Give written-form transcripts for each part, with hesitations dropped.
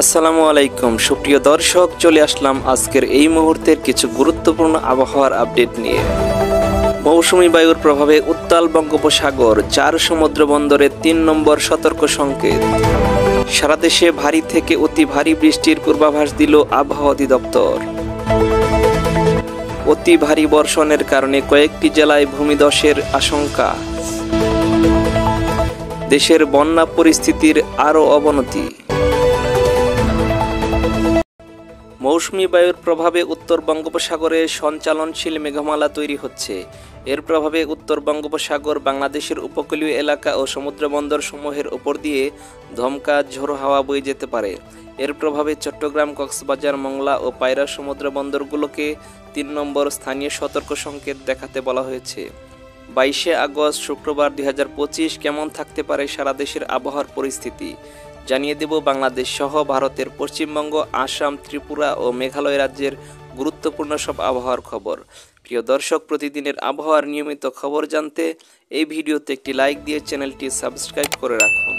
আসসালামু আলাইকুম সুপ্রিয় দর্শক, চলে আসলাম আজকের এই মুহূর্তের কিছু গুরুত্বপূর্ণ আবহাওয়ার আপডেট নিয়ে। মৌসুমী বায়ুর প্রভাবে উত্তাল বঙ্গোপসাগর, 4 সমুদ্র বন্দরে 3 নম্বর সতর্ক সংকেত। সারা দেশে ভারী থেকে অতি ভারী বৃষ্টির পূর্বাভাস দিল আবহাওয়া অধিদপ্তর। অতি ভারী বর্ষণের কারণে কয়েকটি জেলায় ভূমিধসের আশঙ্কা। দেশের বন্যা পরিস্থিতির আরও অবনতি। মৌসুমী বায়ুর প্রভাবে উত্তর বঙ্গোপসাগরে সঞ্চালনশীল মেঘমালা তৈরি হচ্ছে। এর প্রভাবে উত্তর বঙ্গোপসাগর, বাংলাদেশের উপকূলীয় এলাকা ও সমুদ্রবন্দর সমূহের উপর দিয়ে দমকা ঝোড়ো হাওয়া বয়ে যেতে পারে। এর প্রভাবে চট্টগ্রাম, কক্সবাজার, মংলা ও পায়রা সমুদ্র বন্দরগুলোকে 3 নম্বর স্থানীয় সতর্ক সংকেত দেখাতে বলা হয়েছে। 22শে আগস্ট শুক্রবার 2025 কেমন থাকতে পারে সারা দেশের আবহাওয়ার পরিস্থিতি জানিয়ে দেব বাংলাদেশ সহ ভারতের পশ্চিমবঙ্গ, আসাম, ত্রিপুরা ও মেঘালয় রাজ্যের গুরুত্বপূর্ণ সব আবহাওয়ার খবর। প্রিয় দর্শক, প্রতিদিনের আবহাওয়ার নিয়মিত খবর জানতে এই ভিডিওতে একটি লাইক দিয়ে চ্যানেলটি সাবস্ক্রাইব করে রাখুন।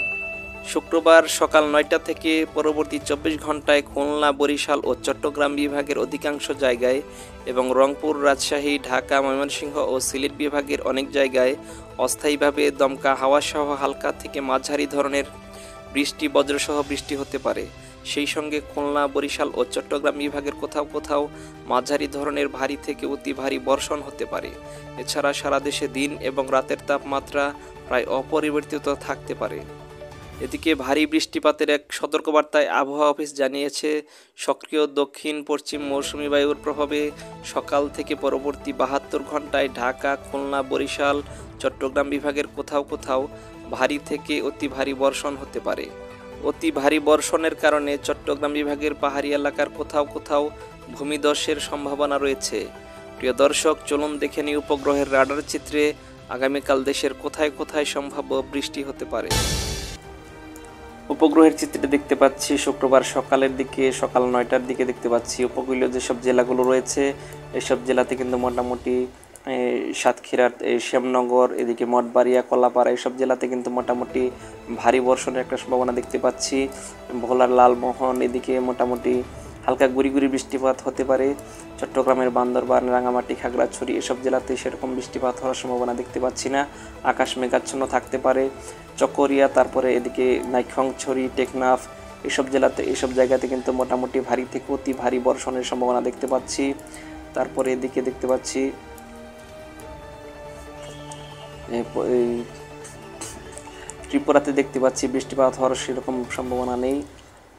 শুক্রবার সকাল 9টা থেকে পরবর্তী 24 ঘন্টায় খুলনা, বরিশাল ও চট্টগ্রাম বিভাগের অধিকাংশ জায়গায় এবং রংপুর, রাজশাহী, ঢাকা, ময়মনসিংহ ও সিলেট বিভাগের অনেক জায়গায় অস্থায়ীভাবে দমকা হাওয়াসহ হালকা থেকে মাঝারি ধরনের বৃষ্টি, বজ্রসহ বৃষ্টি হতে পারে। সেই সঙ্গে খুলনা, বরিশাল ও চট্টগ্রাম বিভাগের কোথাও কোথাও মাঝারি ধরনের ভারী থেকে অতি ভারী বর্ষণ হতে পারে। এছাড়া সারা দেশে দিন এবং রাতের তাপমাত্রা প্রায় অপরিবর্তিত থাকতে পারে। এদিকে ভারী বৃষ্টিপাতের এক সতর্কবার্তায় আবহাওয়া অফিস জানিয়েছে, সক্রিয় দক্ষিণ পশ্চিম মৌসুমী বায়ুর প্রভাবে সকাল থেকে পরবর্তী 72 ঘন্টায় ঢাকা, খুলনা, বরিশাল, চট্টগ্রাম বিভাগের কোথাও কোথাও ভারী থেকে অতি ভারী বর্ষণ হতে পারে। অতি ভারী বর্ষণের কারণে চট্টগ্রাম বিভাগের পাহাড়ি এলাকার কোথাও কোথাও ভূমিধসের সম্ভাবনা রয়েছে। প্রিয় দর্শক, চলুন দেখে নিই উপগ্রহের রাডার চিত্রে আগামীকাল দেশের কোথায় কোথায় সম্ভাব্য বৃষ্টি হতে পারে। উপগ্রহের চিত্রে দেখতে পাচ্ছি শুক্রবার সকালের দিকে, সকাল 9টার দিকে দেখতে পাচ্ছি উপকূলীয় যেসব জেলাগুলো রয়েছে এসব জেলাতে কিন্তু মোটামুটি সাতক্ষীরার শ্যামনগর, এদিকে মঠবাড়িয়া, কলাপাড়া এসব জেলাতে কিন্তু মোটামুটি ভারী বর্ষণের একটা সম্ভাবনা দেখতে পাচ্ছি। ভোলার লালমোহন এদিকে মোটামুটি হালকা গুড়ি গুড়ি বৃষ্টিপাত হতে পারে। চট্টগ্রামের বান্দরবান, রাঙামাটি, খাগড়াছড়ি এসব জেলাতে সেরকম বৃষ্টিপাত হওয়ার সম্ভাবনা দেখতে পাচ্ছি না। আকাশ মেঘাচ্ছন্ন থাকতে পারে। চকরিয়া, তারপরে এদিকে নাইক্ষ্যংছড়ি, টেকনাফ এসব জায়গাতে কিন্তু মোটামুটি ভারী থেকে অতি ভারী বর্ষণের সম্ভাবনা দেখতে পাচ্ছি। তারপরে এদিকে দেখতে পাচ্ছি ত্রিপুরাতে দেখতে পাচ্ছি বৃষ্টিপাত হওয়ার সেরকম সম্ভাবনা নেই।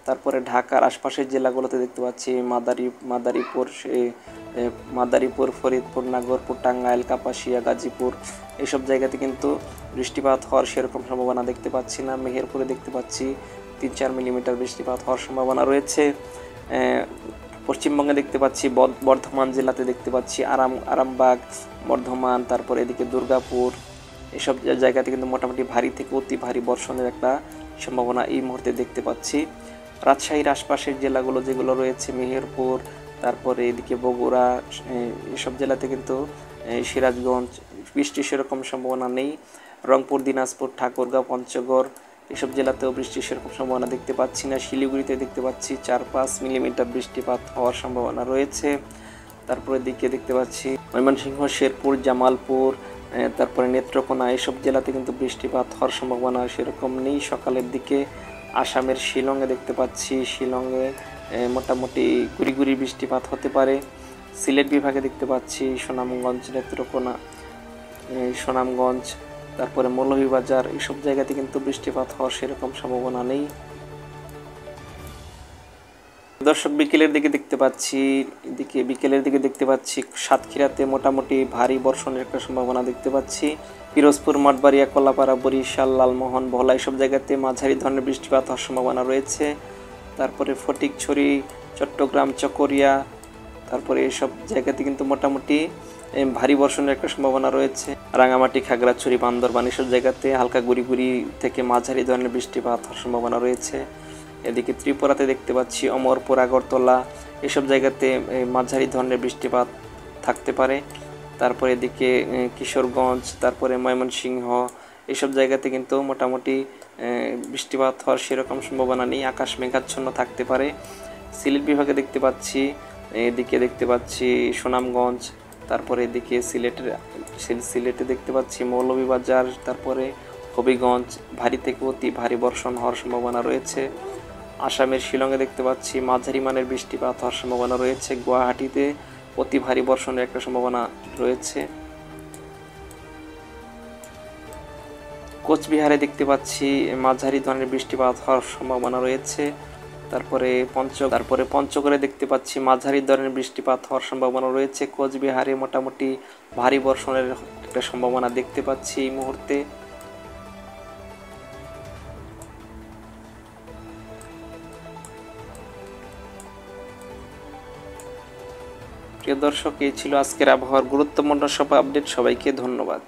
তারপরে ঢাকার আশপাশের জেলাগুলোতে দেখতে পাচ্ছি মাদারীপুর, ফরিদপুর, নাগরপুর, টাঙ্গাইল, কাপাসিয়া, গাজীপুর এইসব জায়গাতে কিন্তু বৃষ্টিপাত হওয়ার সেরকম সম্ভাবনা দেখতে পাচ্ছি না। মেহেরপুরে দেখতে পাচ্ছি 3-4 মিলিমিটার বৃষ্টিপাত হওয়ার সম্ভাবনা রয়েছে। পশ্চিমবঙ্গে দেখতে পাচ্ছি বর্ধমান জেলাতে দেখতে পাচ্ছি আরামবাগ, বর্ধমান, তারপরে এদিকে দুর্গাপুর এসব জায়গাতে কিন্তু মোটামুটি ভারী থেকে অতি ভারী বর্ষণের একটা সম্ভাবনা এই মুহূর্তে দেখতে পাচ্ছি। রাজশাহীর আশপাশের জেলাগুলো যেগুলো রয়েছে, মেহেরপুর, তারপরে এদিকে বগুড়া এসব জেলাতে কিন্তু সিরাজগঞ্জ বৃষ্টির সেরকম সম্ভাবনা নেই। রংপুর, দিনাজপুর, ঠাকুরগাঁও, পঞ্চগড় এসব জেলাতেও বৃষ্টির সেরকম সম্ভাবনা দেখতে পাচ্ছি না। শিলিগুড়িতে দেখতে পাচ্ছি 4-5 মিলিমিটার বৃষ্টিপাত হওয়ার সম্ভাবনা রয়েছে। তারপরে দিকে দেখতে পাচ্ছি ময়মনসিংহ, শেরপুর, জামালপুর, তারপরে নেত্রকোনা এসব জেলাতে কিন্তু বৃষ্টিপাত হওয়ার সম্ভাবনা সেরকম নেই সকালের দিকে। আসামের শিলংয়ে দেখতে পাচ্ছি, শিলংয়ে মোটামুটি গুড়ি গুড়ি বৃষ্টিপাত হতে পারে। সিলেট বিভাগে দেখতে পাচ্ছি সুনামগঞ্জ, নেত্রকোনা, সুনামগঞ্জ, তারপরে মৌলভীবাজার এইসব জায়গাতে কিন্তু বৃষ্টিপাত হওয়ার সেরকম সম্ভাবনা নেই। দর্শক, বিকেলের দিকে দেখতে পাচ্ছি সাতক্ষীরাতে মোটামুটি ভারী বর্ষণের একটা সম্ভাবনা দেখতে পাচ্ছি। পিরোজপুর, মঠবাড়িয়া, কলাপাড়া, বরিশাল, লালমোহন, ভোলা এসব জায়গাতে মাঝারি ধরনের বৃষ্টিপাত হওয়ার সম্ভাবনা রয়েছে। তারপরে ফটিকছড়ি, চট্টগ্রাম, চকরিয়া, তারপরে এসব জায়গাতে কিন্তু মোটামুটি ভারী বর্ষণের একটা সম্ভাবনা রয়েছে। রাঙামাটি, খাগড়াছড়ি, বান্দরবান এসব জায়গাতে হালকা গুড়ি গুড়ি থেকে মাঝারি ধরনের বৃষ্টিপাত হওয়ার সম্ভাবনা রয়েছে। এদিকে ত্রিপুরাতে দেখতে পাচ্ছি অমরপুর, আগরতলা এসব জায়গাতে মাঝারি ধরনের বৃষ্টিপাত থাকতে পারে। তারপরে এদিকে কিশোরগঞ্জ, তারপরে ময়মনসিংহ এসব জায়গাতে কিন্তু মোটামুটি বৃষ্টিপাত হওয়ার সেরকম সম্ভাবনা নেই, আকাশ মেঘাচ্ছন্ন থাকতে পারে। সিলেট বিভাগে দেখতে পাচ্ছি, এদিকে দেখতে পাচ্ছি সুনামগঞ্জ, তারপরে এদিকে সিলেটে দেখতে পাচ্ছি মৌলভীবাজার, তারপরে হবিগঞ্জ ভারী থেকে অতি ভারী বর্ষণ হওয়ার সম্ভাবনা রয়েছে। আসামের শিলংয়ে দেখতে পাচ্ছি মাঝারি মানের বৃষ্টিপাত হওয়ার সম্ভাবনা রয়েছে। গুয়াহাটিতে অতি ভারী বর্ষণের একটা সম্ভাবনা রয়েছে। কোচবিহারে দেখতে পাচ্ছি মাঝারি ধরনের বৃষ্টিপাত হওয়ার সম্ভাবনা রয়েছে। তারপরে পঞ্চগড়ে দেখতে পাচ্ছি মাঝারি ধরনের বৃষ্টিপাত হওয়ার সম্ভাবনা রয়েছে। কোচবিহারে মোটামুটি ভারী বর্ষণের একটা সম্ভাবনা দেখতে পাচ্ছি এই মুহূর্তে। প্রিয় দর্শক, এই ছিল আজকের আবহাওয়ার গুরুত্বপূর্ণ সব আপডেট। সবাইকে ধন্যবাদ।